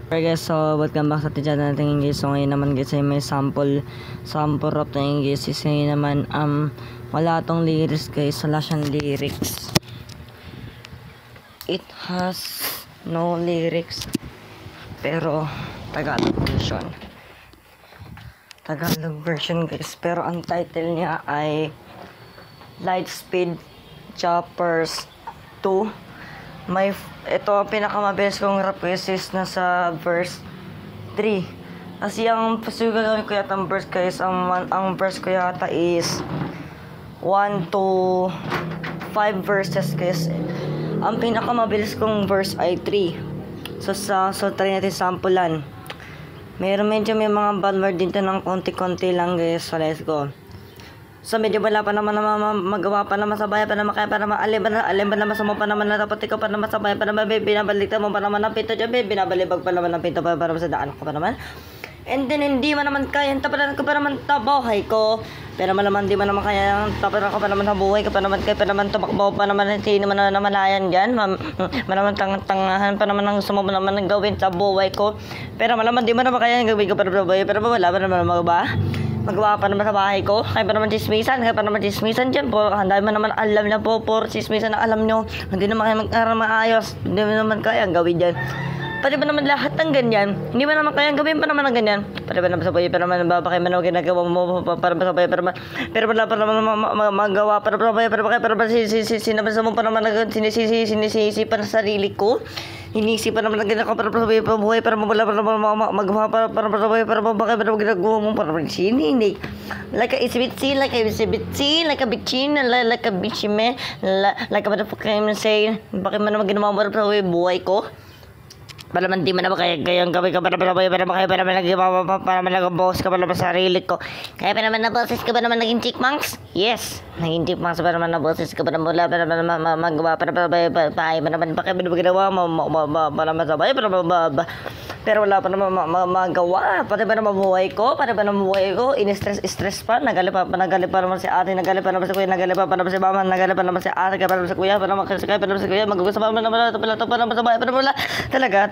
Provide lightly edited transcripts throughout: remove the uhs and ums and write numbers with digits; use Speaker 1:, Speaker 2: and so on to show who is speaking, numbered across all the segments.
Speaker 1: Alright guys, so welcome back sa ating channel natin guys. So ngayon naman guys ay may sample rap na yung guys. Is ngayon naman wala tong lyrics guys, wala siyang lyrics. It has no lyrics pero Tagalog version guys. Pero ang title niya ay Lightspeed Choppers 2. Ito pinakamabilis kong rap guys is nasa verse 3. Kasi ang pasugal ko yata ang verse guys, ang verse ko yata is 1 to 5 verses guys. Ang pinakamabilis kong verse ay 3. So try natin sampulan. May mga bad word dito ng konti-konti lang guys. So let's go. So medyo wala pa naman magawa pa naman sa bayan pa naman kaya pa naman alin ba naman sa mo pa naman na dapat ikaw pa naman sa bayan pa naman binabaliktad mo pa naman ng pinto dyan binabalibag pa naman ng pinto pa naman sa daan ko pa naman. And then hindi man naman kaya tapalan ko pa naman tabuhay ko. Pero malaman di man naman kaya tapalan ko pa naman sa buhay ko pa naman kaya pa naman tumakbo pa naman hindi naman na namalayan dyan. Malaman tangahan pa naman ang gusto mo naman gawin sa buhay ko. Pero malaman di man naman kaya gawin ko pa naman buhay pero wala pa naman magawa pa naman sa bahay ko. Kaya pa naman chismisan dyan po. Handa mo naman alam na po chismisan na alam nyo. Hindi naman kaya mag-aral maayos. Hindi naman kaya gawin dyan. Pwede ba naman lahat ng ganyan? Hindi ba naman kaya gawin pa naman ng ganyan? Pwede ba naman sa buhay? Pero naman babakay man ang ginagawa mo para sa buhay? Pero wala pa naman magawa para sa buhay? Pero sinabasa mo pa naman sinisisi pa sa sarili ko? Inisip pa naman ang ginagawa para sa buhay? Pero wala pa naman magawa para sa buhay? Pero bakit ba naman ginagawa mo para sa sininig? Like a isibitsi, like a bitchin, like a bitchy man, like a motherfucking saying, bakit man naman ginawa mo para sa buhay ko? Para man di man naman kaya gawin ka para nag-boss ka para sa sarili ko. Kaya pa naman na-bosses ka ba naman naging chickmunks? Yes, naging chickmunks pa naman na-bosses ka ba naman wala pa naman magawa para pahay pa naman bakit ba naman ginawa mo para masabay pero wala pa naman magawa. Pati ba naman buhay ko? In-stress pa. Nagali pa naman si ate, nagali pa naman si kuya, nagali pa naman si mama, nagali pa naman si ate, kaya pa naman si kuya, pa naman si kuya, magugusto pa naman ito pala sa bahay, pero wala. Talaga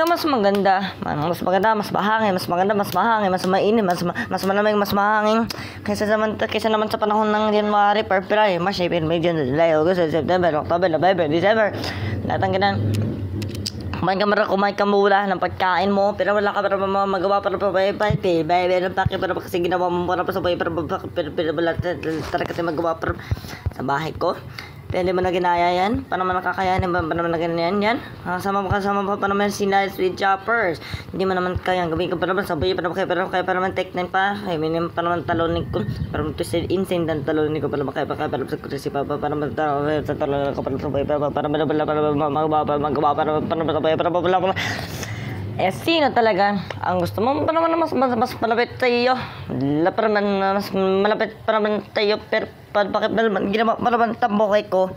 Speaker 1: mas maganda. Mas mahangin, mas mainit, mas malamig, mas mahangin kaysa naman sa panahon ng January, February, March, April, May, June, July, August, September, October, November, December. Lahat ng ganun. Kumain ka mula ng pagkain mo, pero wala ka para magawa para kasi ginawa mo para sa bahay, pero wala talaga tayo magawa para sa bahay ko. Pero hindi mo na ginaya yan. Paano naman nakakayanin? Paano naman na ganyan yan? Kasama pa naman si Lightspeed Choppers. Hindi mo naman kaya gawin ko pa naman sabay. Kaya pa naman Tech 9 pa. Kaya minim pa naman talonin ko. Para naman twisted insane dan talonin ko. Kaya pa naman sa kursi pa. Para naman sa talonin ko. Para sabay. Para magawa para wala. Sino talaga ang gusto mo pa naman mas malapit tayo? Para mas malapit para naman tayo. Pero bakit ginawa para naman tambuhay ko?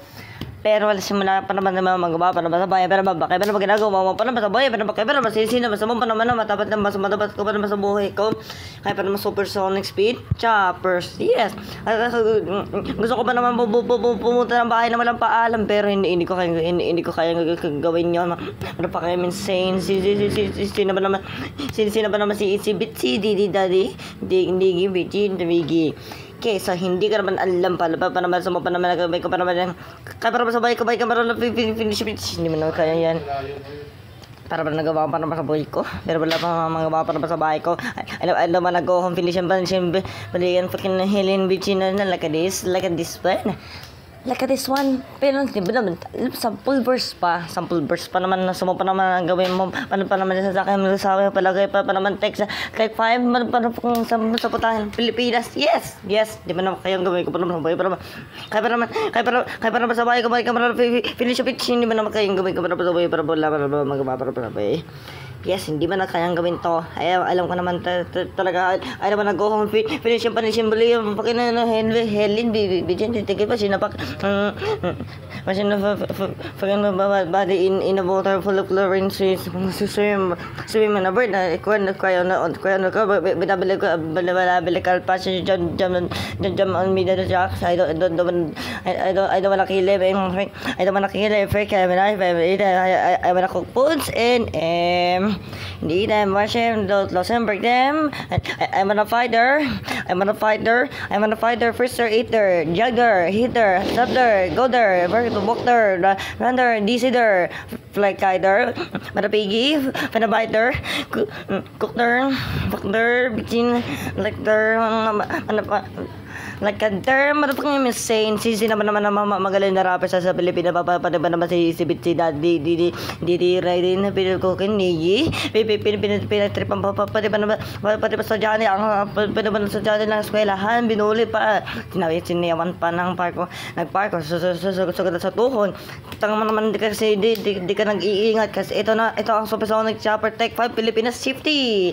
Speaker 1: Pero wala simula pa naman magawa para sa bayan. Pero bakit ba naman ginagawa mo pa naman sa bayan? Pero bakit ba naman sisino pa naman matapat na mas matapat ko pa naman sa buhay ko? Kaya pa naman supersonic speed choppers. Yes. Gusto ko pa naman pumunta ng bahay na walang paalam, pero hindi ko kaya gawin yun. Ano pa kayo insane? Sino ba naman si Bitsy Daddy? Hindi Bigi. Okay, so hindi ka naman alam pa naman sa mo pa naman nagabay ko pa naman kaya para sabay ka para finish hindi mo naman kaya yan para nagawa pa naman sa buhay ko pero wala pa magawa pa naman sa bahay ko. I naman nag-home finishing balikan fucking Helen Bitchin na like this one. Like this one, pero hindi ba naman, sample verse pa naman, nasa mo pa naman ang gawin mo, paano pa naman sa akin, sabi palagay pa naman text, kahit 5, paano kung sa putahin, Pilipinas, yes, di ba naman kayang gawin ko pa naman, kaya pa naman sa bahay ko, finish up it, hindi ba naman kayang gawin ko pa naman sa bahay, para wala magawa para sa bahay. Yes, hindi man na kayang gawin to. Ay, alam ko naman talaga. Ay naman nag-go home. Finish yung bali yung pakina na Helen. Bijan, titigil pa. Sinapak. Fucking body in a water full of chlorine. Swim in a bird. Kaya na binabili ka pa siya jam on me the jocks. I don't wanna kill him. I don't wanna kill him. I wanna cook foods and need them, wash them, don't lose them, break them. I'm a fighter. I'm a fighter, firster, eater, jugger, hitter, stopper, go there, walk there, run there, DC there, fly kider, piggy, biter, cook there, bitchin, like there, like a term, matatakang yung insane. Sisi naman magaling na rapper sa Pilipinas. Pati ba naman si Bitsi Daddy, Didi Raiden, Pinagkukin, Nigi, Pinatripan pa, pati ba sa Johnny, pati ba sa Johnny lang eskwelahan, binuli pa. Sinayawan pa ng parko, nagparko, susugat sa tuhon. Tanga mo naman kasi di ka nag-iingat kasi ito ang Supersonic Chopper Tech 5 Pilipinas Safety.